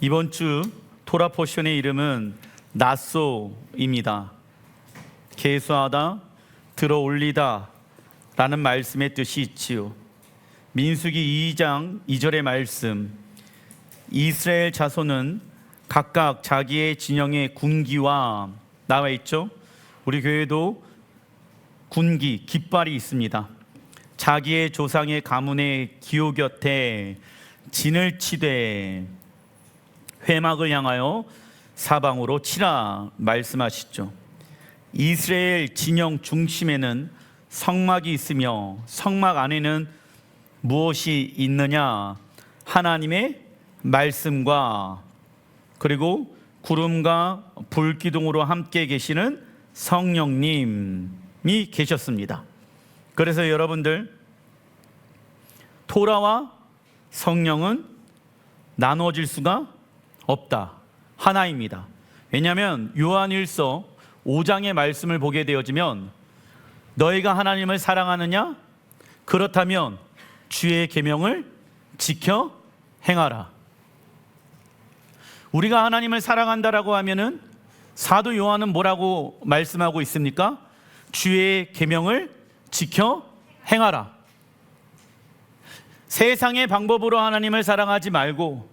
이번 주 토라 포션의 이름은 나소입니다. 계수하다, 들어 올리다 라는 말씀의 뜻이 있지요. 민수기 2장 2절의 말씀, 이스라엘 자손은 각각 자기의 진영의 군기와, 나와 있죠. 우리 교회도 군기, 깃발이 있습니다. 자기의 조상의 가문의 기호 곁에 진을 치되 회막을 향하여 사방으로 치라 말씀하시죠. 이스라엘 진영 중심에는 성막이 있으며 성막 안에는 무엇이 있느냐? 하나님의 말씀과 그리고 구름과 불기둥으로 함께 계시는 성령님이 계셨습니다. 그래서 여러분들, 토라와 성령은 나눠질 수가 없다. 하나입니다. 왜냐하면 요한일서 5장의 말씀을 보게 되어지면 너희가 하나님을 사랑하느냐? 그렇다면 주의 계명을 지켜 행하라. 우리가 하나님을 사랑한다라고 하면은 사도 요한은 뭐라고 말씀하고 있습니까? 주의 계명을 지켜 행하라. 세상의 방법으로 하나님을 사랑하지 말고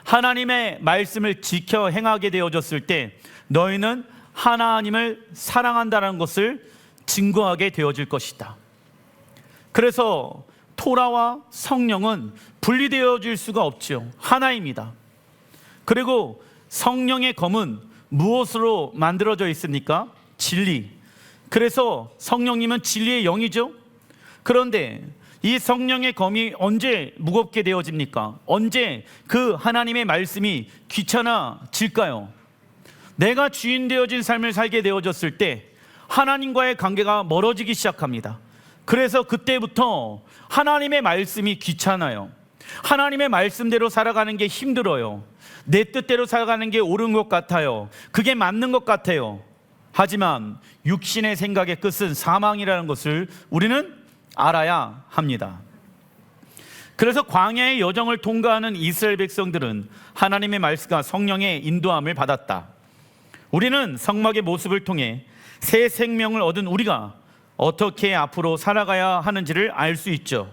하나님의 말씀을 지켜 행하게 되어졌을 때 너희는 하나님을 사랑한다는 것을 증거하게 되어질 것이다. 그래서 토라와 성령은 분리되어질 수가 없죠. 하나입니다. 그리고 성령의 검은 무엇으로 만들어져 있습니까? 진리. 그래서 성령님은 진리의 영이죠. 그런데 이 성령의 검이 언제 무겁게 되어집니까? 언제 그 하나님의 말씀이 귀찮아질까요? 내가 주인 되어진 삶을 살게 되어졌을 때 하나님과의 관계가 멀어지기 시작합니다. 그래서 그때부터 하나님의 말씀이 귀찮아요. 하나님의 말씀대로 살아가는 게 힘들어요. 내 뜻대로 살아가는 게 옳은 것 같아요. 그게 맞는 것 같아요. 하지만 육신의 생각의 끝은 사망이라는 것을 우리는 알아야 합니다. 그래서 광야의 여정을 통과하는 이스라엘 백성들은 하나님의 말씀과 성령의 인도함을 받았다. 우리는 성막의 모습을 통해 새 생명을 얻은 우리가 어떻게 앞으로 살아가야 하는지를 알 수 있죠.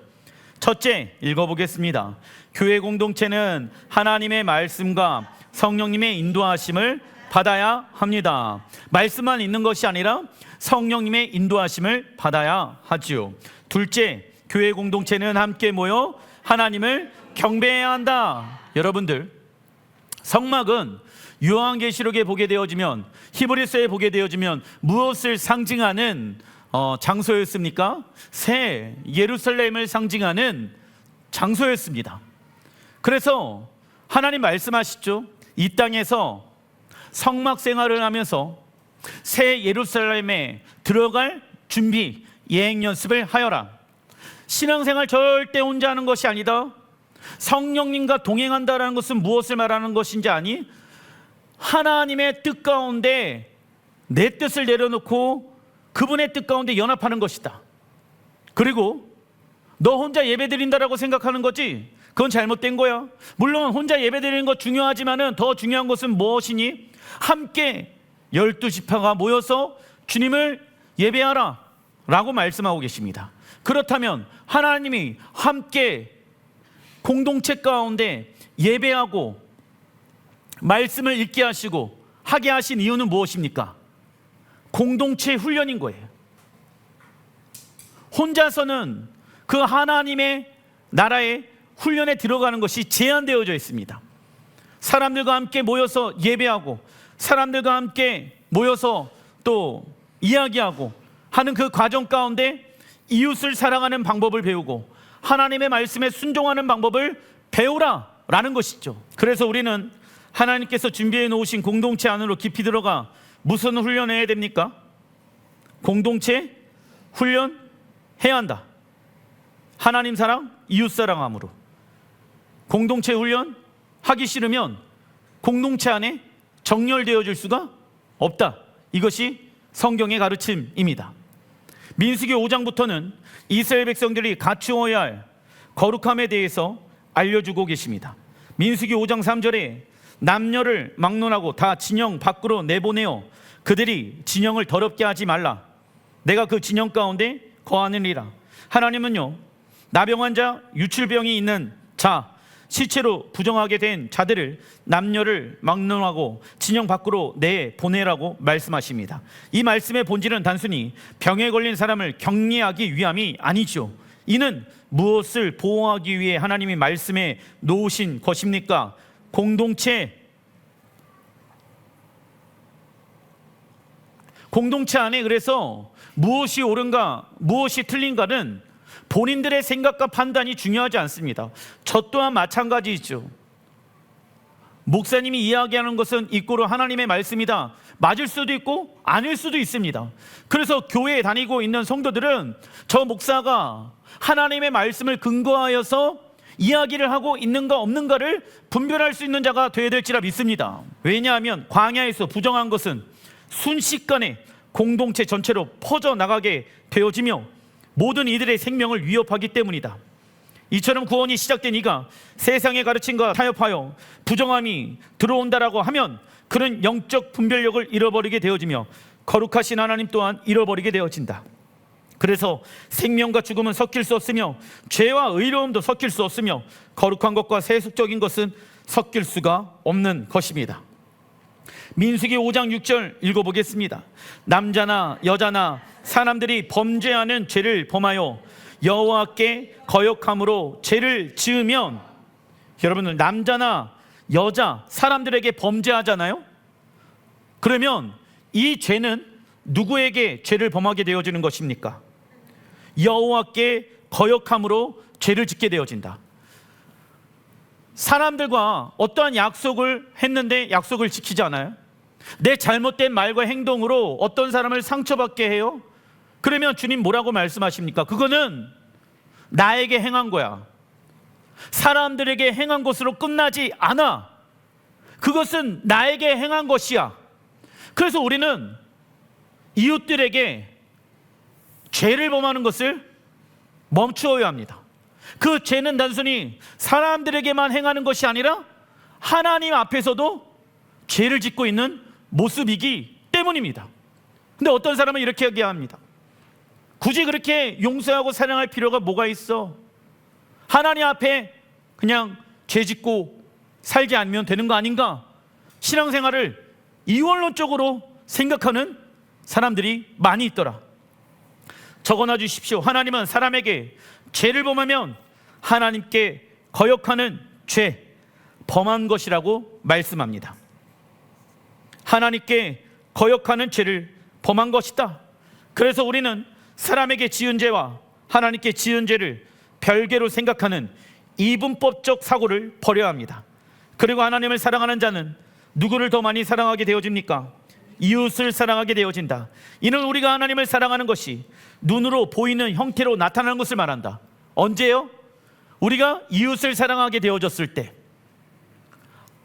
첫째, 읽어보겠습니다. 교회 공동체는 하나님의 말씀과 성령님의 인도하심을 받아야 합니다. 말씀만 있는 것이 아니라 성령님의 인도하심을 받아야 하지요. 둘째, 교회 공동체는 함께 모여 하나님을 경배해야 한다. 여러분들, 성막은 요한계시록에 보게 되어지면, 히브리서에 보게 되어지면 무엇을 상징하는 장소였습니까? 새 예루살렘을 상징하는 장소였습니다. 그래서 하나님 말씀하시죠. 이 땅에서 성막 생활을 하면서 새 예루살렘에 들어갈 준비, 예행 연습을 하여라. 신앙생활 절대 혼자 하는 것이 아니다. 성령님과 동행한다는 것은 무엇을 말하는 것인지 아니? 하나님의 뜻 가운데 내 뜻을 내려놓고 그분의 뜻 가운데 연합하는 것이다. 그리고 너 혼자 예배드린다라고 생각하는 거지? 그건 잘못된 거야. 물론 혼자 예배드리는 것 중요하지만은 더 중요한 것은 무엇이니? 함께 12지파가 모여서 주님을 예배하라 라고 말씀하고 계십니다. 그렇다면 하나님이 함께 공동체 가운데 예배하고 말씀을 읽게 하시고 하게 하신 이유는 무엇입니까? 공동체 훈련인 거예요. 혼자서는 그 하나님의 나라의 훈련에 들어가는 것이 제한되어져 있습니다. 사람들과 함께 모여서 예배하고 사람들과 함께 모여서 또 이야기하고 하는 그 과정 가운데 이웃을 사랑하는 방법을 배우고 하나님의 말씀에 순종하는 방법을 배우라 라는 것이죠. 그래서 우리는 하나님께서 준비해 놓으신 공동체 안으로 깊이 들어가 무슨 훈련을 해야 됩니까? 공동체 훈련해야 한다. 하나님 사랑, 이웃 사랑함으로. 공동체 훈련 하기 싫으면 공동체 안에 정렬되어질 수가 없다. 이것이 성경의 가르침입니다. 민수기 5장부터는 이스라엘 백성들이 갖추어야 할 거룩함에 대해서 알려주고 계십니다. 민수기 5장 3절에 남녀를 막론하고 다 진영 밖으로 내보내어 그들이 진영을 더럽게 하지 말라. 내가 그 진영 가운데 거하느니라. 하나님은요, 나병 환자, 유출병이 있는 자, 시체로 부정하게 된 자들을 남녀를 막론하고 진영 밖으로 내보내라고 말씀하십니다. 이 말씀의 본질은 단순히 병에 걸린 사람을 격리하기 위함이 아니죠. 이는 무엇을 보호하기 위해 하나님이 말씀에 놓으신 것입니까? 공동체 안에 그래서 무엇이 옳은가 무엇이 틀린가는 본인들의 생각과 판단이 중요하지 않습니다. 저 또한 마찬가지죠. 목사님이 이야기하는 것은 이꼬로 하나님의 말씀이다. 맞을 수도 있고 아닐 수도 있습니다. 그래서 교회에 다니고 있는 성도들은 저 목사가 하나님의 말씀을 근거하여서 이야기를 하고 있는가 없는가를 분별할 수 있는 자가 되어야 될지라 믿습니다. 왜냐하면 광야에서 부정한 것은 순식간에 공동체 전체로 퍼져나가게 되어지며 모든 이들의 생명을 위협하기 때문이다. 이처럼 구원이 시작된 이가 세상의 가르침과 타협하여 부정함이 들어온다라고 하면 그는 영적 분별력을 잃어버리게 되어지며 거룩하신 하나님 또한 잃어버리게 되어진다. 그래서 생명과 죽음은 섞일 수 없으며 죄와 의로움도 섞일 수 없으며 거룩한 것과 세속적인 것은 섞일 수가 없는 것입니다. 민수기 5장 6절 읽어보겠습니다. 남자나 여자나 사람들이 범죄하는 죄를 범하여 여호와께 거역함으로 죄를 지으면, 여러분들 남자나 여자 사람들에게 범죄하잖아요. 그러면 이 죄는 누구에게 죄를 범하게 되어지는 것입니까? 여호와께 거역함으로 죄를 짓게 되어진다. 사람들과 어떠한 약속을 했는데 약속을 지키지 않아요? 내 잘못된 말과 행동으로 어떤 사람을 상처받게 해요? 그러면 주님 뭐라고 말씀하십니까? 그거는 나에게 행한 거야. 사람들에게 행한 것으로 끝나지 않아. 그것은 나에게 행한 것이야. 그래서 우리는 이웃들에게 죄를 범하는 것을 멈추어야 합니다. 그 죄는 단순히 사람들에게만 행하는 것이 아니라 하나님 앞에서도 죄를 짓고 있는 모습이기 때문입니다. 근데 어떤 사람은 이렇게 얘기합니다. 굳이 그렇게 용서하고 사랑할 필요가 뭐가 있어? 하나님 앞에 그냥 죄 짓고 살지 않으면 되는 거 아닌가? 신앙생활을 이원론적으로 생각하는 사람들이 많이 있더라. 적어놔 주십시오. 하나님은 사람에게 죄를 범하면 하나님께 거역하는 죄, 범한 것이라고 말씀합니다. 하나님께 거역하는 죄를 범한 것이다. 그래서 우리는 사람에게 지은 죄와 하나님께 지은 죄를 별개로 생각하는 이분법적 사고를 버려야 합니다. 그리고 하나님을 사랑하는 자는 누구를 더 많이 사랑하게 되어집니까? 이웃을 사랑하게 되어진다. 이는 우리가 하나님을 사랑하는 것이 눈으로 보이는 형태로 나타나는 것을 말한다. 언제요? 우리가 이웃을 사랑하게 되어졌을 때,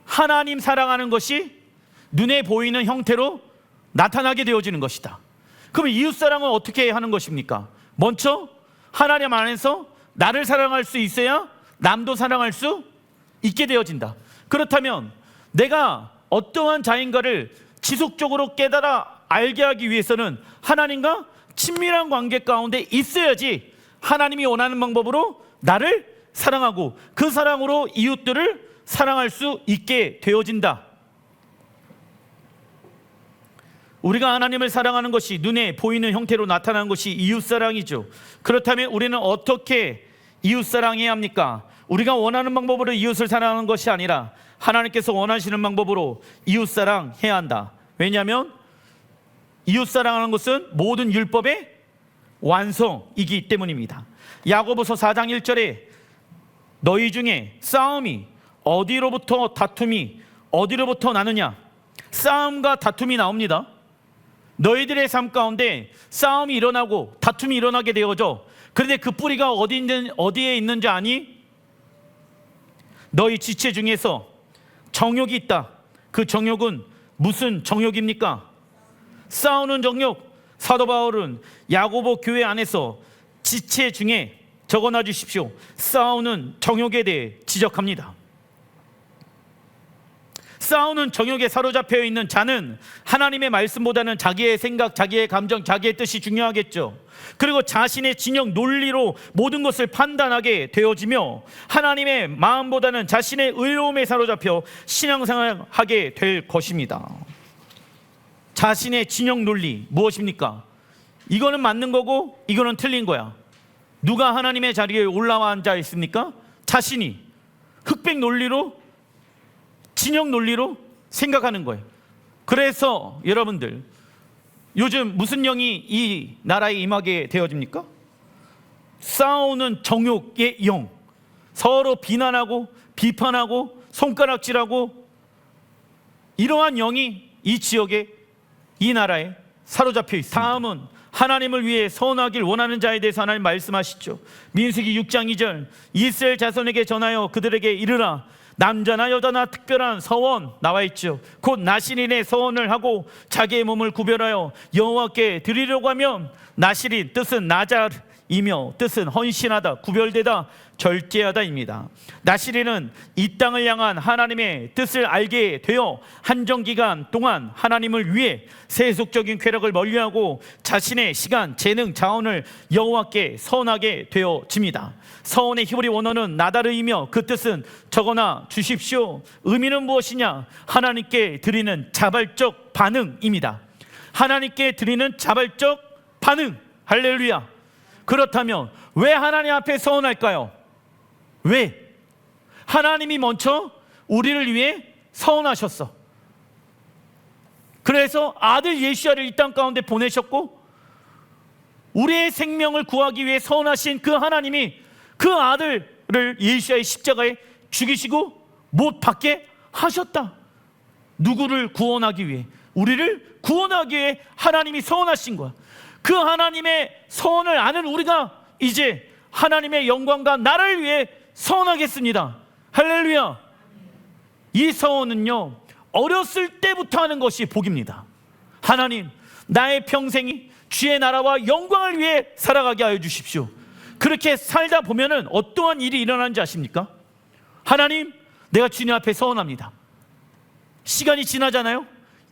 하나님 사랑하는 것이 눈에 보이는 형태로 나타나게 되어지는 것이다. 그럼 이웃 사랑은 어떻게 하는 것입니까? 먼저 하나님 안에서 나를 사랑할 수 있어야 남도 사랑할 수 있게 되어진다. 그렇다면 내가 어떠한 자인가를 지속적으로 깨달아 알게 하기 위해서는 하나님과 친밀한 관계 가운데 있어야지 하나님이 원하는 방법으로 나를 사랑하고 그 사랑으로 이웃들을 사랑할 수 있게 되어진다. 우리가 하나님을 사랑하는 것이 눈에 보이는 형태로 나타나는 것이 이웃사랑이죠. 그렇다면 우리는 어떻게 이웃사랑해야 합니까? 우리가 원하는 방법으로 이웃을 사랑하는 것이 아니라 하나님께서 원하시는 방법으로 이웃사랑해야 한다. 왜냐하면 이웃사랑하는 것은 모든 율법의 완성이기 때문입니다. 야고보서 4장 1절에 너희 중에 싸움이 어디로부터 다툼이 어디로부터 나느냐? 싸움과 다툼이 나옵니다. 너희들의 삶 가운데 싸움이 일어나고 다툼이 일어나게 되어져. 그런데 그 뿌리가 어디에 있는지 아니? 너희 지체 중에서 정욕이 있다. 그 정욕은 무슨 정욕입니까? 싸우는 정욕. 사도 바울은 야고보 교회 안에서 지체 중에 적어놔 주십시오. 싸우는 정욕에 대해 지적합니다. 싸우는 정욕에 사로잡혀 있는 자는 하나님의 말씀보다는 자기의 생각, 자기의 감정, 자기의 뜻이 중요하겠죠. 그리고 자신의 진영 논리로 모든 것을 판단하게 되어지며 하나님의 마음보다는 자신의 의로움에 사로잡혀 신앙생활을 하게 될 것입니다. 자신의 진영 논리 무엇입니까? 이거는 맞는 거고 이거는 틀린 거야. 누가 하나님의 자리에 올라와 앉아 있습니까? 자신이 흑백 논리로, 진영 논리로 생각하는 거예요. 그래서 여러분들, 요즘 무슨 영이 이 나라에 임하게 되어집니까? 싸우는 정욕의 영, 서로 비난하고 비판하고 손가락질하고, 이러한 영이 이 지역에, 이 나라에 사로잡혀 있습니다. 다음은 하나님을 위해 서원하길 원하는 자에 대해서 하나님 말씀하시죠. 민수기 6장 2절, 이스라엘 자손에게 전하여 그들에게 이르라. 남자나 여자나 특별한 서원, 나와 있죠. 곧 나실인의 서원을 하고 자기의 몸을 구별하여 여호와께 드리려고 하면, 나실인 뜻은 나잘이며 뜻은 헌신하다, 구별되다, 절제하다입니다. 나실인은 이 땅을 향한 하나님의 뜻을 알게 되어 한정기간 동안 하나님을 위해 세속적인 쾌락을 멀리하고 자신의 시간, 재능, 자원을 여호와께 서원하게 되어집니다. 서원의 히브리 원어는 나다르이며 그 뜻은 적어나 주십시오. 의미는 무엇이냐? 하나님께 드리는 자발적 반응입니다. 하나님께 드리는 자발적 반응. 할렐루야. 그렇다면 왜 하나님 앞에 서원할까요? 왜? 하나님이 먼저 우리를 위해 서원하셨어. 그래서 아들 예수야를 이 땅 가운데 보내셨고, 우리의 생명을 구하기 위해 서원하신 그 하나님이 그 아들을 예수야의 십자가에 죽이시고 못 박게 하셨다. 누구를 구원하기 위해? 우리를 구원하기 위해 하나님이 서원하신 거야. 그 하나님의 서원을 아는 우리가 이제 하나님의 영광과 나를 위해 서원하겠습니다. 할렐루야. 이 서원은요, 어렸을 때부터 하는 것이 복입니다. 하나님, 나의 평생이 주의 나라와 영광을 위해 살아가게 하여 주십시오. 그렇게 살다 보면은 어떠한 일이 일어나는지 아십니까? 하나님, 내가 주님 앞에 서원합니다. 시간이 지나잖아요.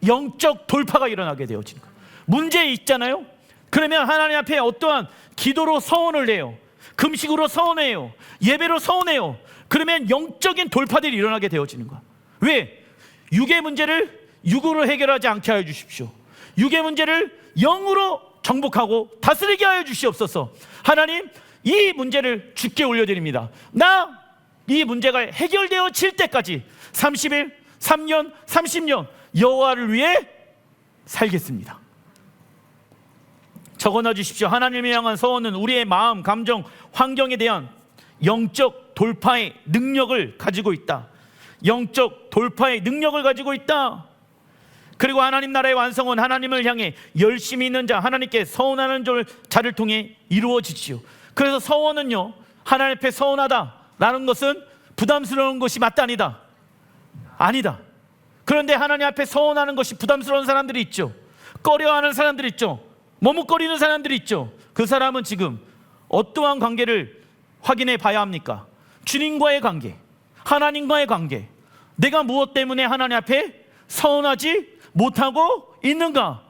영적 돌파가 일어나게 되어지는 거예요. 문제 있잖아요. 그러면 하나님 앞에 어떠한 기도로 서원을 해요. 금식으로 서원해요. 예배로 서원해요. 그러면 영적인 돌파들이 일어나게 되어지는 거야. 왜? 육의 문제를 육으로 해결하지 않게 하여 주십시오. 육의 문제를 영으로 정복하고 다스리게 하여 주시옵소서. 하나님, 이 문제를 주께 올려드립니다. 나 이 문제가 해결되어질 때까지 30일, 3년, 30년 여호와를 위해 살겠습니다. 적어놔 주십시오. 하나님을 향한 서원은 우리의 마음, 감정, 환경에 대한 영적 돌파의 능력을 가지고 있다. 영적 돌파의 능력을 가지고 있다. 그리고 하나님 나라의 완성은 하나님을 향해 열심히 있는 자, 하나님께 서원하는 자를 통해 이루어지지요. 그래서 서원은요, 하나님 앞에 서원하다라는 것은 부담스러운 것이 마땅하다. 아니다. 그런데 하나님 앞에 서원하는 것이 부담스러운 사람들이 있죠. 꺼려하는 사람들이 있죠. 머뭇거리는 사람들이 있죠. 그 사람은 지금 어떠한 관계를 확인해 봐야 합니까? 주님과의 관계, 하나님과의 관계. 내가 무엇 때문에 하나님 앞에 서원하지 못하고 있는가?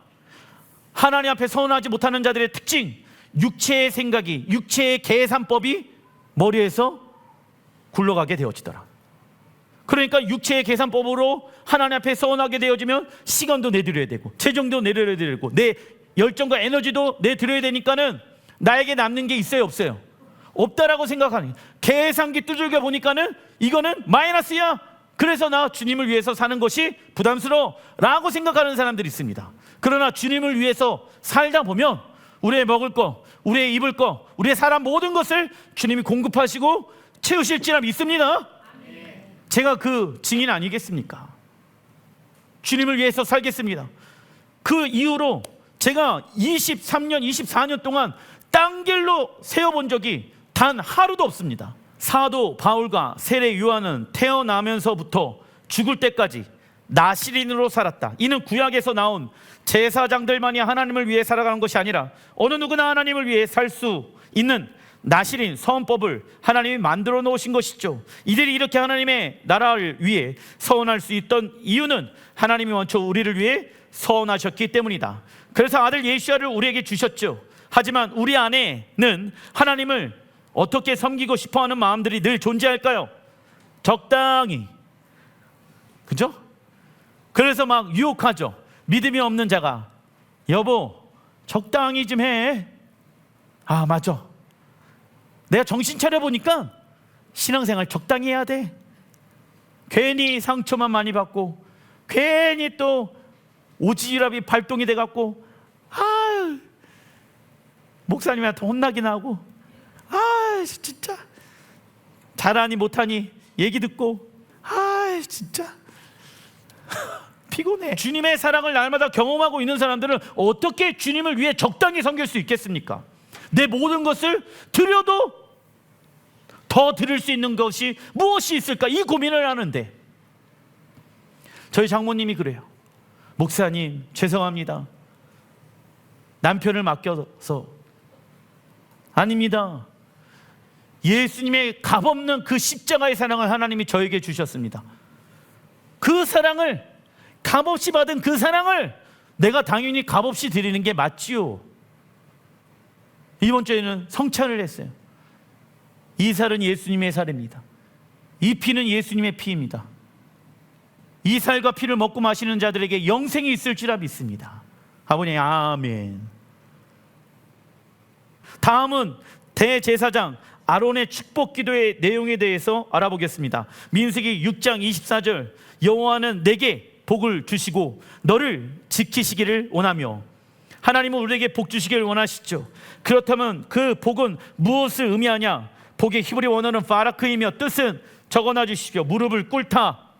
하나님 앞에 서원하지 못하는 자들의 특징, 육체의 생각이, 육체의 계산법이 머리에서 굴러가게 되어지더라. 그러니까 육체의 계산법으로 하나님 앞에 서원하게 되어지면 시간도 내드려야 되고 재정도 내드려야 되고 내 열정과 에너지도 내드려야 되니까는 나에게 남는 게 있어요, 없어요? 없다라고 생각하는, 계산기 두들겨 보니까는 이거는 마이너스야. 그래서 나 주님을 위해서 사는 것이 부담스러워 라고 생각하는 사람들이 있습니다. 그러나 주님을 위해서 살다 보면 우리의 먹을 거, 우리의 입을 거, 우리의 살아 모든 것을 주님이 공급하시고 채우실지라 믿습니다. 제가 그 증인 아니겠습니까? 주님을 위해서 살겠습니다. 그 이후로 제가 23년, 24년 동안 딴 길로 세워본 적이 단 하루도 없습니다. 사도 바울과 세례 요한은 태어나면서부터 죽을 때까지 나실인으로 살았다. 이는 구약에서 나온 제사장들만이 하나님을 위해 살아가는 것이 아니라 어느 누구나 하나님을 위해 살 수 있는 나실인 서헌법을 하나님이 만들어 놓으신 것이죠. 이들이 이렇게 하나님의 나라를 위해 서원할 수 있던 이유는 하나님이 먼저 우리를 위해 서원하셨기 때문이다. 그래서 아들 예수야를 우리에게 주셨죠. 하지만 우리 안에는 하나님을 어떻게 섬기고 싶어하는 마음들이 늘 존재할까요? 적당히, 그죠? 그래서 막 유혹하죠. 믿음이 없는 자가, 여보 적당히 좀 해. 아 맞아, 내가 정신 차려보니까 신앙생활 적당히 해야 돼. 괜히 상처만 많이 받고 괜히 또 오지랖이 발동이 돼갖고 목사님한테 혼나긴 하고 진짜 잘하니 못하니 얘기 듣고 진짜 피곤해. 주님의 사랑을 날마다 경험하고 있는 사람들은 어떻게 주님을 위해 적당히 섬길 수 있겠습니까? 내 모든 것을 드려도 더 드릴 수 있는 것이 무엇이 있을까? 이 고민을 하는데 저희 장모님이 그래요. 목사님 죄송합니다, 남편을 맡겨서. 아닙니다. 예수님의 값없는 그 십자가의 사랑을 하나님이 저에게 주셨습니다. 그 사랑을, 값없이 받은 그 사랑을 내가 당연히 값없이 드리는 게 맞지요. 이번 주에는 성찬을 했어요. 이 살은 예수님의 살입니다. 이 피는 예수님의 피입니다. 이 살과 피를 먹고 마시는 자들에게 영생이 있을 줄 믿습니다. 아버님 아멘. 다음은 대제사장 아론의 축복 기도의 내용에 대해서 알아보겠습니다. 민수기 6장 24절, 여호와는 내게 복을 주시고 너를 지키시기를 원하며. 하나님은 우리에게 복 주시기를 원하시죠. 그렇다면 그 복은 무엇을 의미하냐? 복의 히브리 원어는 파라크이며 뜻은 적어놔 주십시오. 무릎을 꿇다.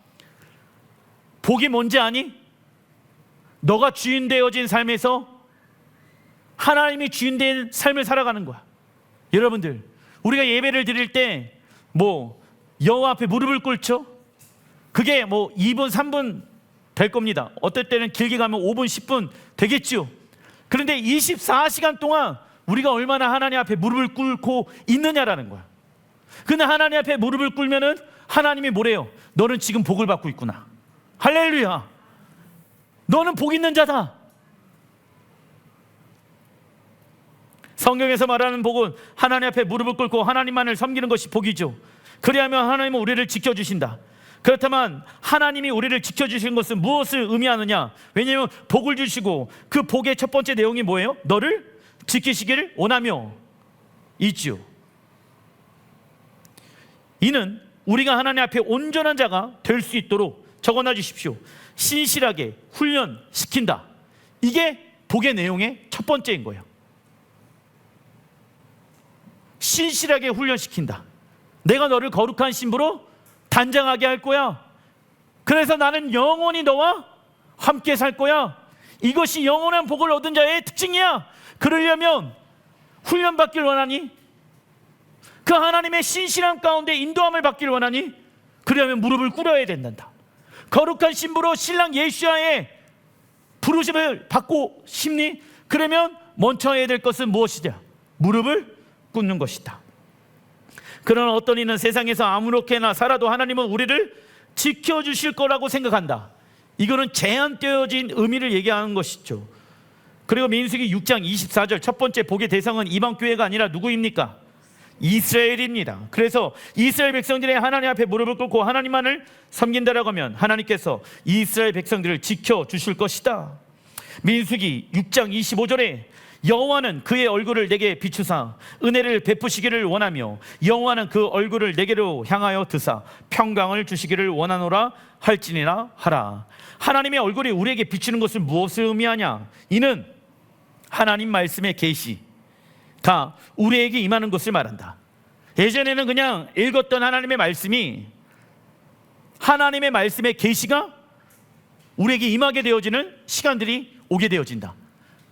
복이 뭔지 아니? 너가 주인 되어진 삶에서 하나님이 주인 된 삶을 살아가는 거야. 여러분들, 우리가 예배를 드릴 때 여호와 앞에 무릎을 꿇죠. 그게 2분 3분 될 겁니다. 어떨 때는 길게 가면 5분 10분 되겠죠. 그런데 24시간 동안 우리가 얼마나 하나님 앞에 무릎을 꿇고 있느냐라는 거야. 근데 하나님 앞에 무릎을 꿇으면은 하나님이 뭐래요? 너는 지금 복을 받고 있구나. 할렐루야. 너는 복 있는 자다. 성경에서 말하는 복은 하나님 앞에 무릎을 꿇고 하나님만을 섬기는 것이 복이죠. 그리하면 하나님은 우리를 지켜주신다. 그렇다면 하나님이 우리를 지켜주신 것은 무엇을 의미하느냐? 왜냐하면 복을 주시고 그 복의 첫 번째 내용이 뭐예요? 너를 지키시기를 원하며 있지요. 이는 우리가 하나님 앞에 온전한 자가 될 수 있도록 적어놔 주십시오. 신실하게 훈련시킨다. 이게 복의 내용의 첫 번째인 거예요. 신실하게 훈련시킨다. 내가 너를 거룩한 신부로 단장하게 할 거야. 그래서 나는 영원히 너와 함께 살 거야. 이것이 영원한 복을 얻은 자의 특징이야. 그러려면 훈련받길 원하니? 그 하나님의 신실함 가운데 인도함을 받길 원하니? 그러려면 무릎을 꿇어야 된단다. 거룩한 신부로 신랑 예수야의 부르심을 받고 싶니? 그러면 먼저 해야 될 것은 무엇이냐? 무릎을 꿇는 것이다. 그러나 어떤 이는 세상에서 아무렇게나 살아도 하나님은 우리를 지켜주실 거라고 생각한다. 이거는 제한되어진 의미를 얘기하는 것이죠. 그리고 민수기 6장 24절 첫 번째 복의 대상은 이방 교회가 아니라 누구입니까? 이스라엘입니다. 그래서 이스라엘 백성들이 하나님 앞에 무릎을 꿇고 하나님만을 섬긴다라고 하면 하나님께서 이스라엘 백성들을 지켜주실 것이다. 민수기 6장 25절에 여호와는 그의 얼굴을 내게 비추사 은혜를 베푸시기를 원하며 여호와는 그 얼굴을 내게로 향하여 드사 평강을 주시기를 원하노라 할지니라 하라. 하나님의 얼굴이 우리에게 비추는 것은 무엇을 의미하냐? 이는 하나님 말씀의 계시가 우리에게 임하는 것을 말한다. 예전에는 그냥 읽었던 하나님의 말씀이 하나님의 말씀의 계시가 우리에게 임하게 되어지는 시간들이 오게 되어진다.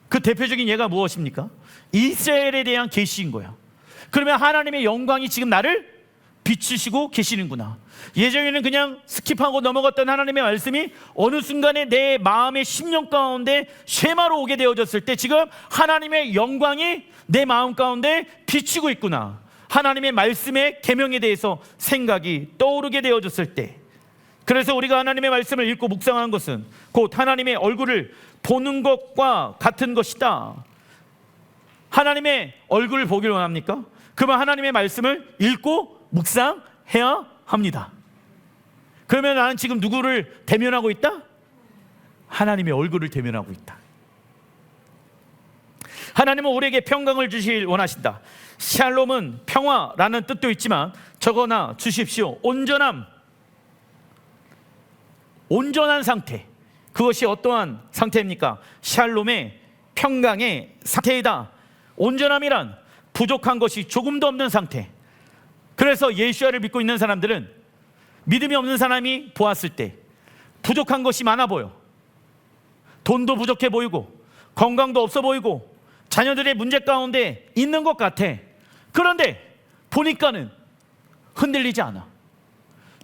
그 대표적인 예가 무엇입니까? 이스라엘에 대한 계시인 거야. 그러면 하나님의 영광이 지금 나를 비추시고 계시는구나. 예전에는 그냥 스킵하고 넘어갔던 하나님의 말씀이 어느 순간에 내 마음의 심령 가운데 쉐마로 오게 되어졌을 때 지금 하나님의 영광이 내 마음 가운데 비추고 있구나. 하나님의 말씀의 계명에 대해서 생각이 떠오르게 되어졌을 때, 그래서 우리가 하나님의 말씀을 읽고 묵상하는 것은 곧 하나님의 얼굴을 보는 것과 같은 것이다. 하나님의 얼굴을 보길 원합니까? 그러면 하나님의 말씀을 읽고 묵상해야 합니다. 그러면 나는 지금 누구를 대면하고 있다? 하나님의 얼굴을 대면하고 있다. 하나님은 우리에게 평강을 주실 원하신다. 샬롬은 평화라는 뜻도 있지만 적어놔 주십시오. 온전한 상태. 그것이 어떠한 상태입니까? 샬롬의 평강의 상태이다. 온전함이란 부족한 것이 조금도 없는 상태. 그래서 예수야를 믿고 있는 사람들은 믿음이 없는 사람이 보았을 때 부족한 것이 많아 보여. 돈도 부족해 보이고 건강도 없어 보이고 자녀들의 문제 가운데 있는 것 같아. 그런데 보니까는 흔들리지 않아.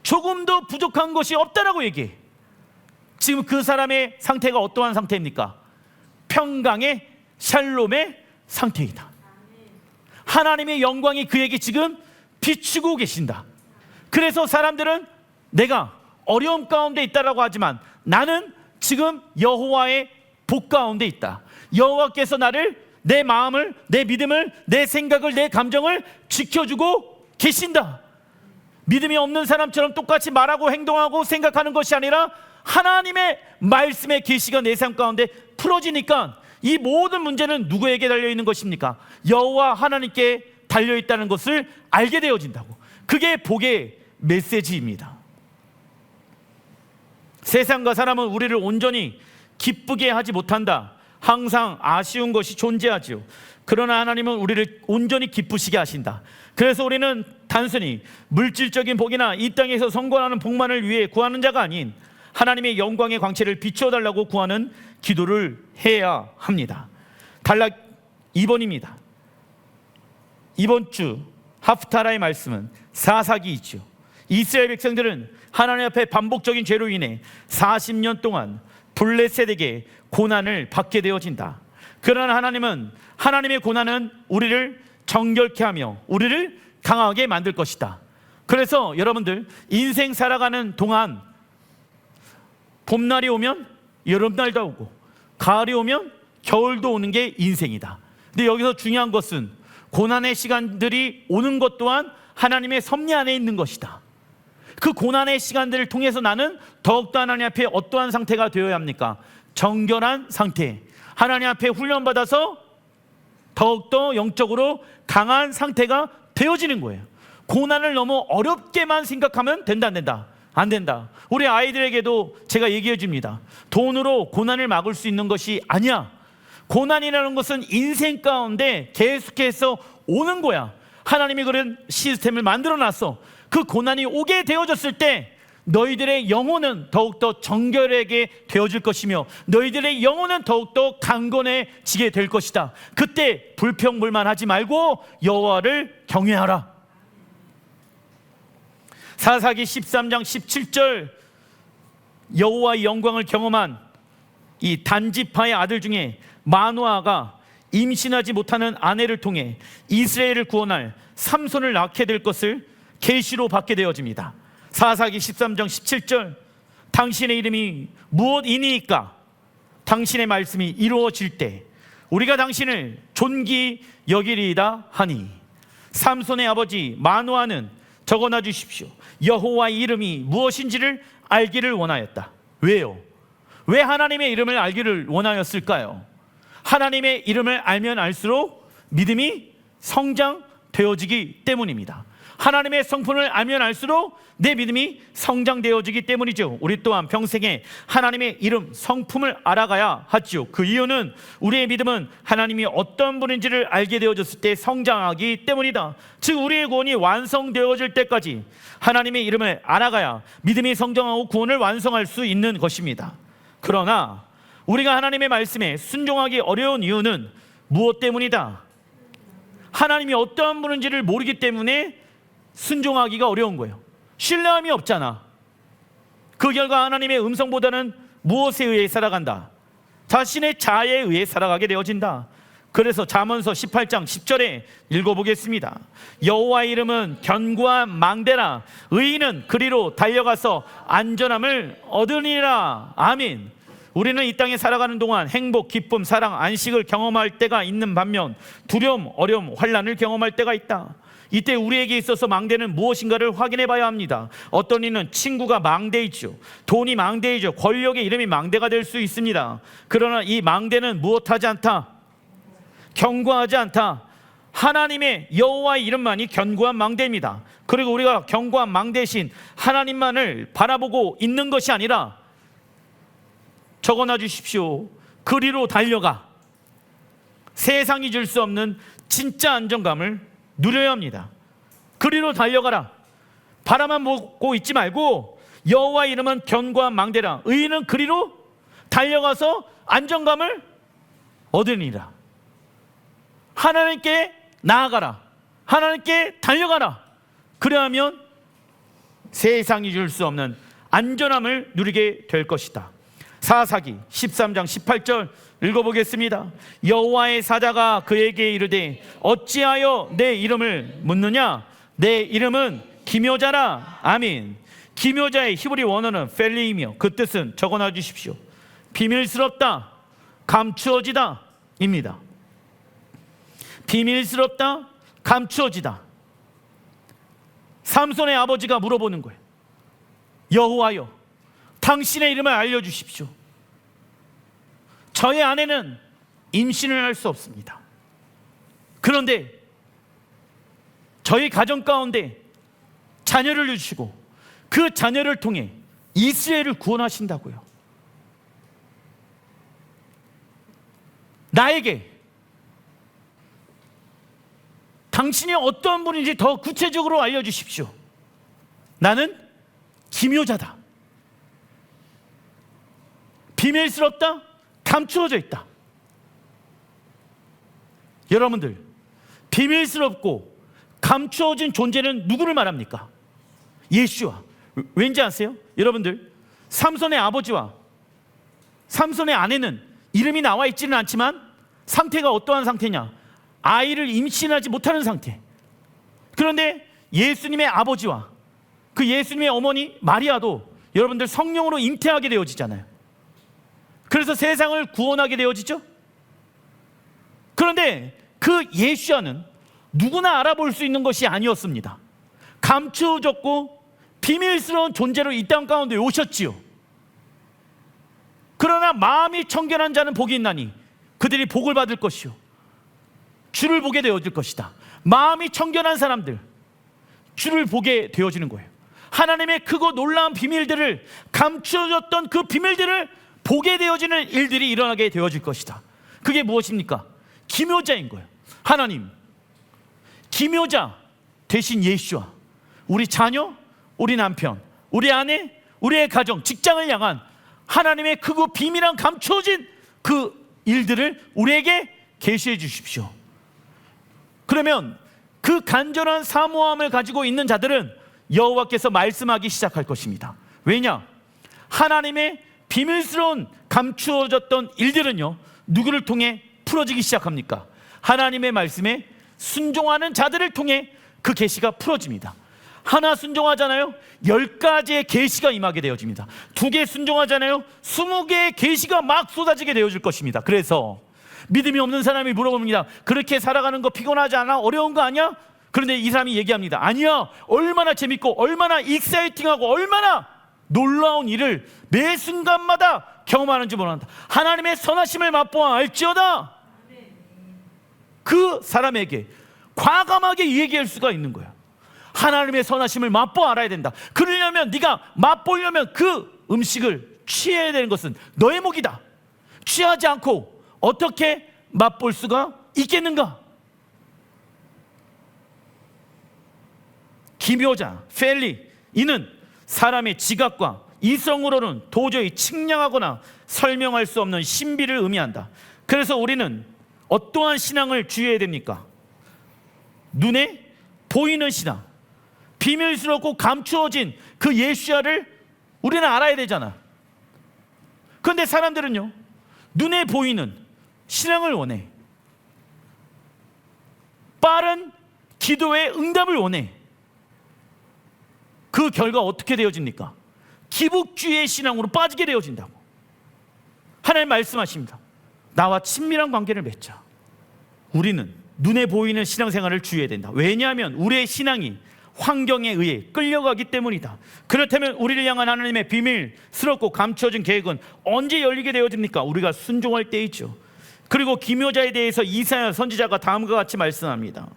조금도 부족한 것이 없다라고 얘기해. 지금 그 사람의 상태가 어떠한 상태입니까? 평강의 샬롬의 상태이다. 하나님의 영광이 그에게 지금 비추고 계신다. 그래서 사람들은 내가 어려움 가운데 있다라고 하지만 나는 지금 여호와의 복 가운데 있다. 여호와께서 나를, 내 마음을, 내 믿음을, 내 생각을, 내 감정을 지켜주고 계신다. 믿음이 없는 사람처럼 똑같이 말하고 행동하고 생각하는 것이 아니라 하나님의 말씀의 계시가 내 삶 가운데 풀어지니까 이 모든 문제는 누구에게 달려있는 것입니까? 여호와 하나님께 달려있다는 것을 알게 되어진다고. 그게 복의 메시지입니다. 세상과 사람은 우리를 온전히 기쁘게 하지 못한다. 항상 아쉬운 것이 존재하지요. 그러나 하나님은 우리를 온전히 기쁘시게 하신다. 그래서 우리는 단순히 물질적인 복이나 이 땅에서 성공하는 복만을 위해 구하는 자가 아닌 하나님의 영광의 광채를 비추어달라고 구하는 기도를 해야 합니다. 단락 2번입니다. 이번 주 하프타라의 말씀은 사사기이죠. 이스라엘 백성들은 하나님 앞에 반복적인 죄로 인해 40년 동안 블레셋에게 고난을 받게 되어진다. 그러나 하나님은, 하나님의 고난은 우리를 정결케 하며 우리를 강하게 만들 것이다. 그래서 여러분들 인생 살아가는 동안 봄날이 오면 여름날도 오고 가을이 오면 겨울도 오는 게 인생이다. 근데 여기서 중요한 것은 고난의 시간들이 오는 것 또한 하나님의 섭리 안에 있는 것이다. 그 고난의 시간들을 통해서 나는 더욱더 하나님 앞에 어떠한 상태가 되어야 합니까? 정결한 상태. 하나님 앞에 훈련받아서 더욱더 영적으로 강한 상태가 되어지는 거예요. 고난을 너무 어렵게만 생각하면 된다 안 된다? 안 된다. 우리 아이들에게도 제가 얘기해 줍니다. 돈으로 고난을 막을 수 있는 것이 아니야. 고난이라는 것은 인생 가운데 계속해서 오는 거야. 하나님이 그런 시스템을 만들어 놨어. 그 고난이 오게 되어졌을 때 너희들의 영혼은 더욱더 정결하게 되어질 것이며 너희들의 영혼은 더욱더 강건해지게 될 것이다. 그때 불평불만하지 말고 여호와를 경외하라. 사사기 13장 17절, 여호와의 영광을 경험한 이 단지파의 아들 중에 마노아가 임신하지 못하는 아내를 통해 이스라엘을 구원할 삼손을 낳게 될 것을 계시로 받게 되어집니다. 사사기 13장 17절, 당신의 이름이 무엇이니까 당신의 말씀이 이루어질 때 우리가 당신을 존귀 여기리이다 하니, 삼손의 아버지 마노아는 적어놔 주십시오. 여호와의 이름이 무엇인지를 알기를 원하였다. 왜요? 왜 하나님의 이름을 알기를 원하였을까요? 하나님의 이름을 알면 알수록 믿음이 성장되어지기 때문입니다. 하나님의 성품을 알면 알수록 내 믿음이 성장되어지기 때문이죠. 우리 또한 평생에 하나님의 이름, 성품을 알아가야 하죠. 그 이유는 우리의 믿음은 하나님이 어떤 분인지를 알게 되어졌을 때 성장하기 때문이다. 즉 우리의 구원이 완성되어질 때까지 하나님의 이름을 알아가야 믿음이 성장하고 구원을 완성할 수 있는 것입니다. 그러나 우리가 하나님의 말씀에 순종하기 어려운 이유는 무엇 때문이다? 하나님이 어떠한 분인지를 모르기 때문에 순종하기가 어려운 거예요. 신뢰함이 없잖아. 그 결과 하나님의 음성보다는 무엇에 의해 살아간다? 자신의 자아에 의해 살아가게 되어진다. 그래서 잠언서 18장 10절에 읽어보겠습니다. 여호와의 이름은 견고한 망대라. 의인은 그리로 달려가서 안전함을 얻으리라. 아멘. 우리는 이 땅에 살아가는 동안 행복, 기쁨, 사랑, 안식을 경험할 때가 있는 반면 두려움, 어려움, 환난을 경험할 때가 있다. 이때 우리에게 있어서 망대는 무엇인가를 확인해 봐야 합니다. 어떤 이는 친구가 망대이죠. 돈이 망대이죠. 권력의 이름이 망대가 될 수 있습니다. 그러나 이 망대는 무엇하지 않다? 견고하지 않다. 하나님의 여호와의 이름만이 견고한 망대입니다. 그리고 우리가 견고한 망대신 하나님만을 바라보고 있는 것이 아니라 적어놔 주십시오. 그리로 달려가 세상이 줄 수 없는 진짜 안정감을 누려야 합니다. 그리로 달려가라. 바라만 보고 있지 말고 여호와의 이름은 견고한 망대라. 의인은 그리로 달려가서 안정감을 얻으리라. 하나님께 나아가라. 하나님께 달려가라. 그래야면 세상이 줄 수 없는 안전함을 누리게 될 것이다. 사사기 13장 18절 읽어보겠습니다. 여호와의 사자가 그에게 이르되 어찌하여 내 이름을 묻느냐? 내 이름은 기묘자라. 아멘. 기묘자의 히브리 원어는 펠리이며 그 뜻은 적어놔 주십시오. 비밀스럽다, 감추어지다 입니다. 비밀스럽다, 감추어지다. 삼손의 아버지가 물어보는 거예요. 여호와여, 당신의 이름을 알려주십시오. 저의 아내는 임신을 할 수 없습니다. 그런데 저희 가정 가운데 자녀를 주시고 그 자녀를 통해 이스라엘을 구원하신다고요. 나에게 당신이 어떤 분인지 더 구체적으로 알려주십시오. 나는 기묘자다. 비밀스럽다, 감추어져 있다. 여러분들, 비밀스럽고 감추어진 존재는 누구를 말합니까? 예수와. 왠지 아세요? 여러분들, 삼손의 아버지와 삼손의 아내는 이름이 나와 있지는 않지만 상태가 어떠한 상태냐? 아이를 임신하지 못하는 상태. 그런데 예수님의 아버지와 그 예수님의 어머니 마리아도 여러분들 성령으로 잉태하게 되어지잖아요. 그래서 세상을 구원하게 되어지죠. 그런데 그 예수와는 누구나 알아볼 수 있는 것이 아니었습니다. 감추어졌고 비밀스러운 존재로 이 땅 가운데 오셨지요. 그러나 마음이 청결한 자는 복이 있나니 그들이 복을 받을 것이요 주를 보게 되어질 것이다. 마음이 청결한 사람들, 주를 보게 되어지는 거예요. 하나님의 크고 놀라운 비밀들을, 감추어졌던 그 비밀들을 보게 되어지는 일들이 일어나게 되어질 것이다. 그게 무엇입니까? 기묘자인 거예요. 하나님, 기묘자 대신 예수와 우리 자녀, 우리 남편, 우리 아내, 우리의 가정, 직장을 향한 하나님의 크고 비밀한 감추어진 그 일들을 우리에게 계시해 주십시오. 그러면 그 간절한 사모함을 가지고 있는 자들은 여호와께서 말씀하기 시작할 것입니다. 왜냐? 하나님의 비밀스러운 감추어졌던 일들은요, 누구를 통해 풀어지기 시작합니까? 하나님의 말씀에 순종하는 자들을 통해 그 계시가 풀어집니다. 하나 순종하잖아요, 10가지의 계시가 임하게 되어집니다. 2개 순종하잖아요, 20개의 계시가 막 쏟아지게 되어질 것입니다. 그래서 믿음이 없는 사람이 물어봅니다. 그렇게 살아가는 거 피곤하지 않아? 어려운 거 아니야? 그런데 이 사람이 얘기합니다. 아니야, 얼마나 재밌고 얼마나 익사이팅하고 얼마나 놀라운 일을 매 순간마다 경험하는지 모른다. 하나님의 선하심을 맛보아 알지어다. 그 사람에게 과감하게 얘기할 수가 있는 거야. 하나님의 선하심을 맛보아 알아야 된다. 그러려면, 네가 맛보려면 그 음식을 취해야 되는 것은 너의 몫이다. 취하지 않고 어떻게 맛볼 수가 있겠는가? 기묘자, 펠리, 이는 사람의 지각과 이성으로는 도저히 측량하거나 설명할 수 없는 신비를 의미한다. 그래서 우리는 어떠한 신앙을 주의해야 됩니까? 눈에 보이는 신앙, 비밀스럽고 감추어진 그 예수야를 우리는 알아야 되잖아. 그런데 사람들은요, 눈에 보이는 신앙을 원해. 빠른 기도의 응답을 원해. 그 결과 어떻게 되어집니까? 기복주의의 신앙으로 빠지게 되어진다고. 하나님 말씀하십니다. 나와 친밀한 관계를 맺자. 우리는 눈에 보이는 신앙생활을 주의해야 된다. 왜냐하면 우리의 신앙이 환경에 의해 끌려가기 때문이다. 그렇다면 우리를 향한 하나님의 비밀스럽고 감춰진 계획은 언제 열리게 되어집니까? 우리가 순종할 때이죠. 그리고 기묘자에 대해서 이사야 선지자가 다음과 같이 말씀합니다.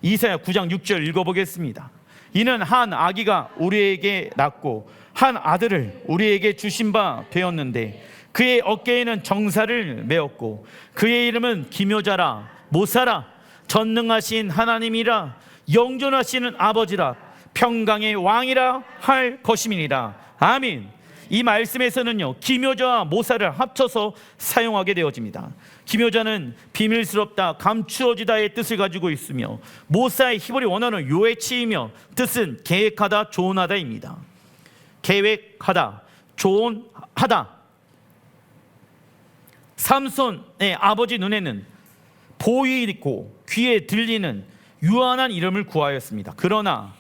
이사야 9장 6절 읽어보겠습니다. 이는 한 아기가 우리에게 낳고 한 아들을 우리에게 주신 바 되었는데 그의 어깨에는 정사를 메었고 그의 이름은 기묘자라 모사라 전능하신 하나님이라 영존하시는 아버지라 평강의 왕이라 할 것임이니라. 아멘. 이 말씀에서는요, 기묘자와 모사를 합쳐서 사용하게 되어집니다. 기묘자는 비밀스럽다, 감추어지다의 뜻을 가지고 있으며 모사의 히브리 원어는 요에치이며 뜻은 계획하다, 조언하다입니다. 계획하다, 조언하다. 삼손의 아버지 눈에는 보이고 귀에 들리는 유한한 이름을 구하였습니다. 그러나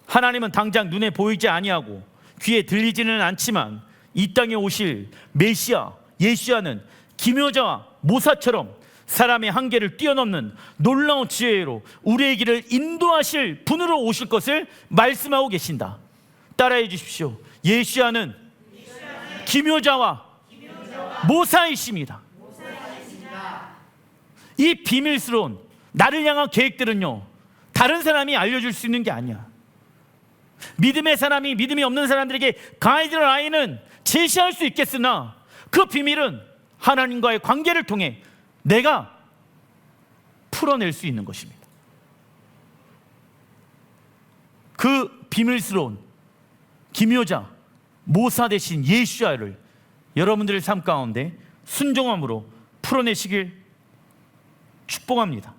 하나님은 당장 눈에 보이지 아니하고 귀에 들리지는 않지만 이 땅에 오실 메시아 예수야는 기묘자와 모사처럼 사람의 한계를 뛰어넘는 놀라운 지혜로 우리의 길을 인도하실 분으로 오실 것을 말씀하고 계신다. 따라해 주십시오. 예수야는 기묘자와 모사이십니다. 이 비밀스러운 나를 향한 계획들은요, 다른 사람이 알려줄 수 있는 게 아니야. 믿음의 사람이 믿음이 없는 사람들에게 가이드라인은 제시할 수 있겠으나 그 비밀은 하나님과의 관계를 통해 내가 풀어낼 수 있는 것입니다. 그 비밀스러운 기묘자 모사 대신 예수야를 여러분들의 삶 가운데 순종함으로 풀어내시길 축복합니다.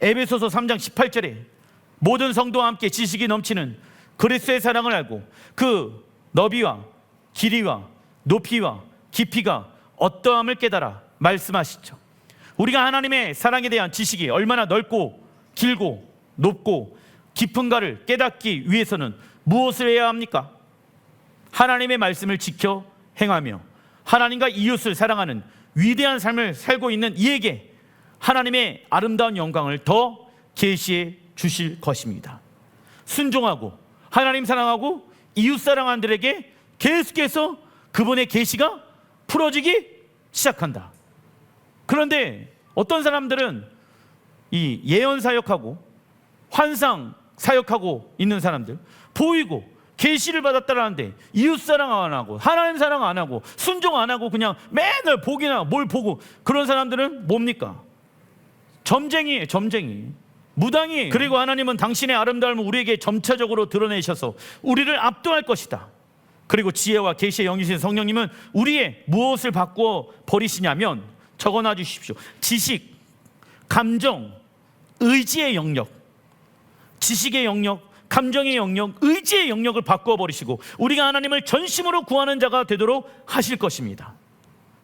에베소서 3장 18절에 모든 성도와 함께 지식이 넘치는 그리스도의 사랑을 알고 그 너비와 길이와 높이와 깊이가 어떠함을 깨달아 말씀하시죠. 우리가 하나님의 사랑에 대한 지식이 얼마나 넓고 길고 높고 깊은가를 깨닫기 위해서는 무엇을 해야 합니까? 하나님의 말씀을 지켜 행하며 하나님과 이웃을 사랑하는 위대한 삶을 살고 있는 이에게 하나님의 아름다운 영광을 더 계시해 주실 것입니다. 순종하고 하나님 사랑하고 이웃 사랑하는 들에게 계속해서 그분의 계시가 풀어지기 시작한다. 그런데 어떤 사람들은 이 예언 사역하고 환상 사역하고 있는 사람들, 보이고 계시를 받았다라는데 이웃 사랑 안 하고 하나님 사랑 안 하고 순종 안 하고 그냥 맨날 보기나 뭘 보고, 그런 사람들은 뭡니까? 점쟁이에요. 점쟁이, 무당이. 그리고 하나님은 당신의 아름다움을 우리에게 점차적으로 드러내셔서 우리를 압도할 것이다. 그리고 지혜와 계시의 영이신 성령님은 우리의 무엇을 바꾸어 버리시냐면, 적어놔 주십시오. 지식, 감정, 의지의 영역, 지식의 영역, 감정의 영역, 의지의 영역을 바꾸어 버리시고 우리가 하나님을 전심으로 구하는 자가 되도록 하실 것입니다.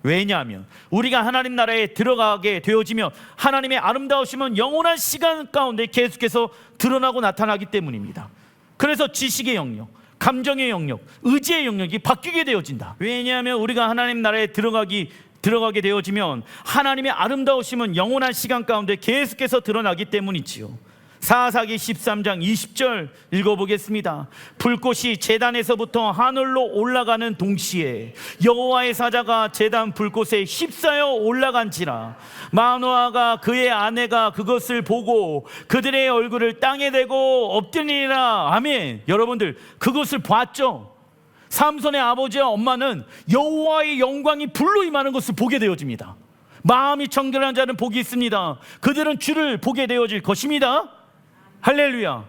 왜냐하면 우리가 하나님 나라에 들어가게 되어지며 하나님의 아름다우심은 영원한 시간 가운데 계속해서 드러나고 나타나기 때문입니다. 그래서 지식의 영역, 감정의 영역, 의지의 영역이 바뀌게 되어진다. 왜냐하면 우리가 하나님 나라에 들어가게 되어지면 하나님의 아름다우심은 영원한 시간 가운데 계속해서 드러나기 때문이지요. 사사기 13장 20절 읽어보겠습니다. 불꽃이 제단에서부터 하늘로 올라가는 동시에 여호와의 사자가 제단 불꽃에 휩싸여 올라간지라. 마노아가 그의 아내가 그것을 보고 그들의 얼굴을 땅에 대고 엎드리니라. 아멘. 여러분들 그것을 봤죠? 삼손의 아버지와 엄마는 여호와의 영광이 불로 임하는 것을 보게 되어집니다. 마음이 청결한 자는 복이 있습니다. 그들은 주를 보게 되어질 것입니다. 할렐루야.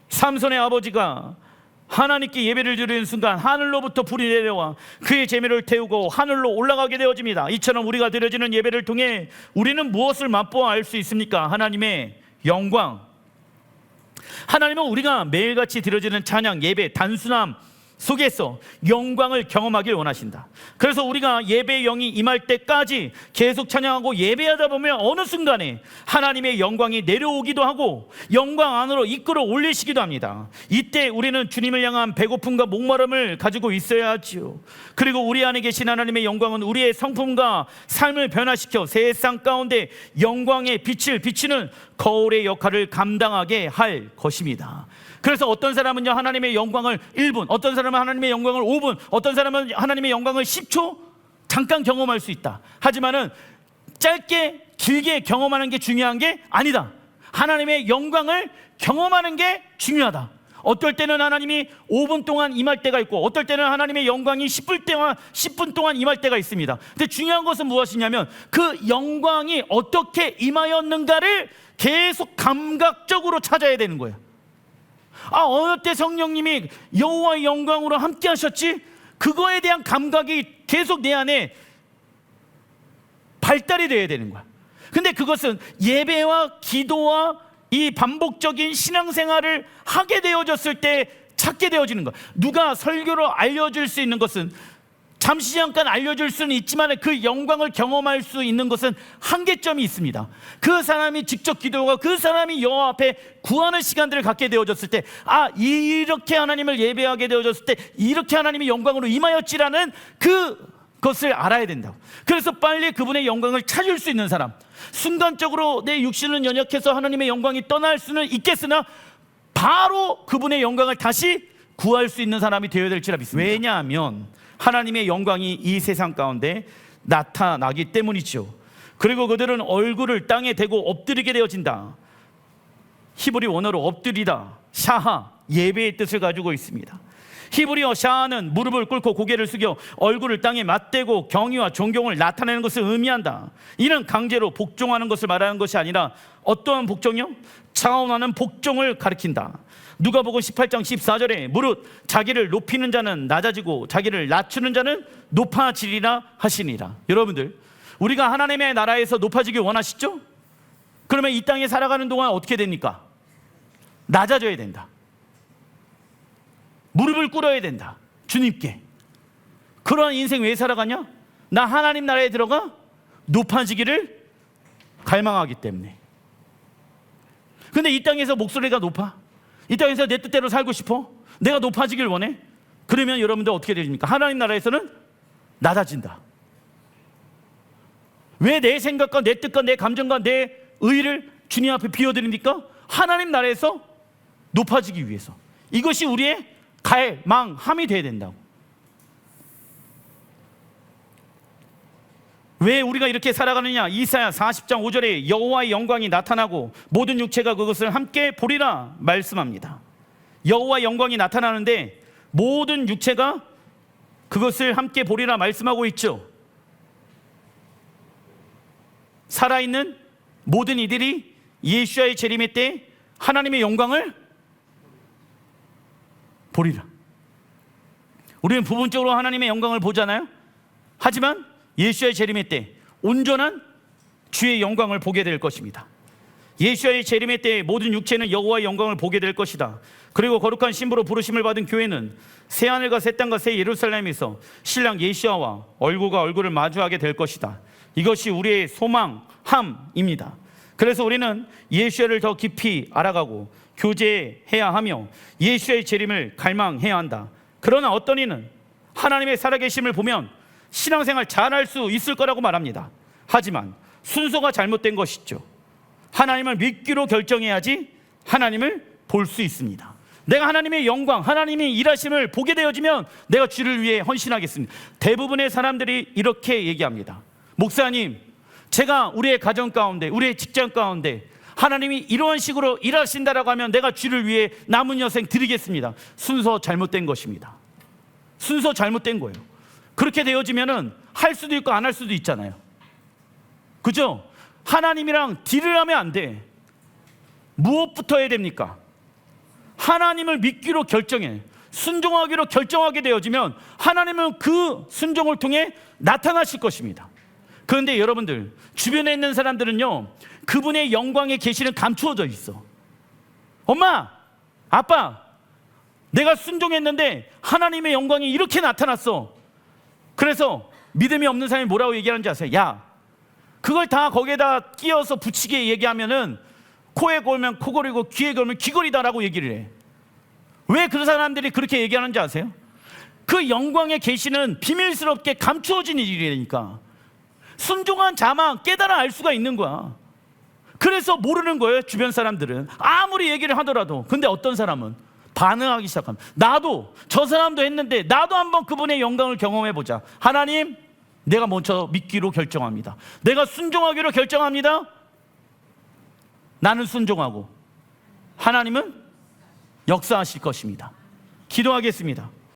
삼손의 아버지가 하나님께 예배를 드리는 순간 하늘로부터 불이 내려와 그의 제물을 태우고 하늘로 올라가게 되어집니다. 이처럼 우리가 드려지는 예배를 통해 우리는 무엇을 맛보아 알 수 있습니까? 하나님의 영광. 하나님은 우리가 매일같이 드려지는 찬양, 예배, 단순함 속에서 영광을 경험하길 원하신다. 그래서 우리가 예배의 영이 임할 때까지 계속 찬양하고 예배하다 보면 어느 순간에 하나님의 영광이 내려오기도 하고 영광 안으로 이끌어 올리시기도 합니다. 이때 우리는 주님을 향한 배고픔과 목마름을 가지고 있어야 하지요. 그리고 우리 안에 계신 하나님의 영광은 우리의 성품과 삶을 변화시켜 세상 가운데 영광의 빛을 비추는 거울의 역할을 감당하게 할 것입니다. 그래서 어떤 사람은요 하나님의 영광을 1분, 어떤 사람은 하나님의 영광을 5분, 어떤 사람은 하나님의 영광을 10초 잠깐 경험할 수 있다. 하지만은 짧게 길게 경험하는 게 중요한 게 아니다. 하나님의 영광을 경험하는 게 중요하다. 어떨 때는 하나님이 5분 동안 임할 때가 있고 어떨 때는 하나님의 영광이 10분 동안 임할 때가 있습니다. 근데 중요한 것은 무엇이냐면 그 영광이 어떻게 임하였는가를 계속 감각적으로 찾아야 되는 거예요. 어느 때 성령님이 여호와의 영광으로 함께 하셨지? 그거에 대한 감각이 계속 내 안에 발달이 돼야 되는 거야. 근데 그것은 예배와 기도와 이 반복적인 신앙생활을 하게 되어졌을 때 찾게 되어지는 거야. 누가 설교로 알려줄 수 있는 것은 잠시 잠깐 알려줄 수는 있지만 그 영광을 경험할 수 있는 것은 한계점이 있습니다. 그 사람이 직접 기도하고 그 사람이 여호와 앞에 구하는 시간들을 갖게 되어졌을 때 이렇게 하나님을 예배하게 되어졌을 때 이렇게 하나님의 영광으로 임하였지라는 그것을 알아야 된다고. 그래서 빨리 그분의 영광을 찾을 수 있는 사람, 순간적으로 내 육신은 연약해서 하나님의 영광이 떠날 수는 있겠으나 바로 그분의 영광을 다시 구할 수 있는 사람이 되어야 될지라 믿습니다. 왜냐하면 하나님의 영광이 이 세상 가운데 나타나기 때문이죠. 그리고 그들은 얼굴을 땅에 대고 엎드리게 되어진다. 히브리 원어로 엎드리다, 샤하, 예배의 뜻을 가지고 있습니다. 히브리어 샤하는 무릎을 꿇고 고개를 숙여 얼굴을 땅에 맞대고 경의와 존경을 나타내는 것을 의미한다. 이는 강제로 복종하는 것을 말하는 것이 아니라 어떠한 복종이요? 차원하는 복종을 가리킨다. 누가복음 18장 14절에 무릇 자기를 높이는 자는 낮아지고 자기를 낮추는 자는 높아지리라 하시니라. 여러분들, 우리가 하나님의 나라에서 높아지길 원하시죠? 그러면 이 땅에 살아가는 동안 어떻게 됩니까? 낮아져야 된다. 무릎을 꿇어야 된다. 주님께. 그러한 인생 왜 살아가냐? 나 하나님 나라에 들어가 높아지기를 갈망하기 때문에. 근데 이 땅에서 목소리가 높아? 이 땅에서 내 뜻대로 살고 싶어? 내가 높아지길 원해? 그러면 여러분들 어떻게 됩니까? 하나님 나라에서는 낮아진다. 왜 내 생각과 내 뜻과 내 감정과 내 의를 주님 앞에 비워드립니까? 하나님 나라에서 높아지기 위해서. 이것이 우리의 갈망함이 되어야 된다고. 왜 우리가 이렇게 살아가느냐? 이사야 40장 5절에 여호와의 영광이 나타나고 모든 육체가 그것을 함께 보리라 말씀합니다. 여호와의 영광이 나타나는데 모든 육체가 그것을 함께 보리라 말씀하고 있죠. 살아있는 모든 이들이 예수와의 재림의 때 하나님의 영광을 보리라. 우리는 부분적으로 하나님의 영광을 보잖아요. 하지만 예수의 재림의 때 온전한 주의 영광을 보게 될 것입니다. 예수의 재림의 때 모든 육체는 여호와의 영광을 보게 될 것이다. 그리고 거룩한 신부로 부르심을 받은 교회는 새 하늘과 새 땅과 새 예루살렘에서 신랑 예수와 얼굴과 얼굴을 마주하게 될 것이다. 이것이 우리의 소망함입니다. 그래서 우리는 예수를 더 깊이 알아가고 교제해야 하며 예수의 재림을 갈망해야 한다. 그러나 어떤 이는 하나님의 살아계심을 보면 신앙생활 잘할 수 있을 거라고 말합니다. 하지만 순서가 잘못된 것이죠. 하나님을 믿기로 결정해야지 하나님을 볼 수 있습니다. 내가 하나님의 영광, 하나님의 일하심을 보게 되어지면 내가 주를 위해 헌신하겠습니다. 대부분의 사람들이 이렇게 얘기합니다. 목사님, 제가 우리의 가정 가운데, 우리의 직장 가운데 하나님이 이런 식으로 일하신다라고 하면 내가 주를 위해 남은 여생 드리겠습니다. 순서 잘못된 것입니다. 순서 잘못된 거예요. 그렇게 되어지면은 할 수도 있고 안 할 수도 있잖아요. 그죠? 하나님이랑 딜을 하면 안 돼. 무엇부터 해야 됩니까? 하나님을 믿기로 결정해. 순종하기로 결정하게 되어지면 하나님은 그 순종을 통해 나타나실 것입니다. 그런데 여러분들, 주변에 있는 사람들은요, 그분의 영광의 계시는 감추어져 있어. 엄마, 아빠, 내가 순종했는데 하나님의 영광이 이렇게 나타났어. 그래서 믿음이 없는 사람이 뭐라고 얘기하는지 아세요? 야, 그걸 다 거기에다 끼워서 붙이게 얘기하면은 코에 걸면 코걸이고 귀에 걸면 귀걸이다라고 얘기를 해. 왜 그 사람들이 그렇게 얘기하는지 아세요? 그 영광의 계시는 비밀스럽게 감추어진 일이니까. 순종한 자만 깨달아 알 수가 있는 거야. 그래서 모르는 거예요, 주변 사람들은. 아무리 얘기를 하더라도. 근데 어떤 사람은 반응하기 시작합니다. 나도, 저 사람도 했는데 나도 한번 그분의 영광을 경험해보자. 하나님, 내가 먼저 믿기로 결정합니다. 내가 순종하기로 결정합니다. 나는 순종하고 하나님은 역사하실 것입니다. 기도하겠습니다.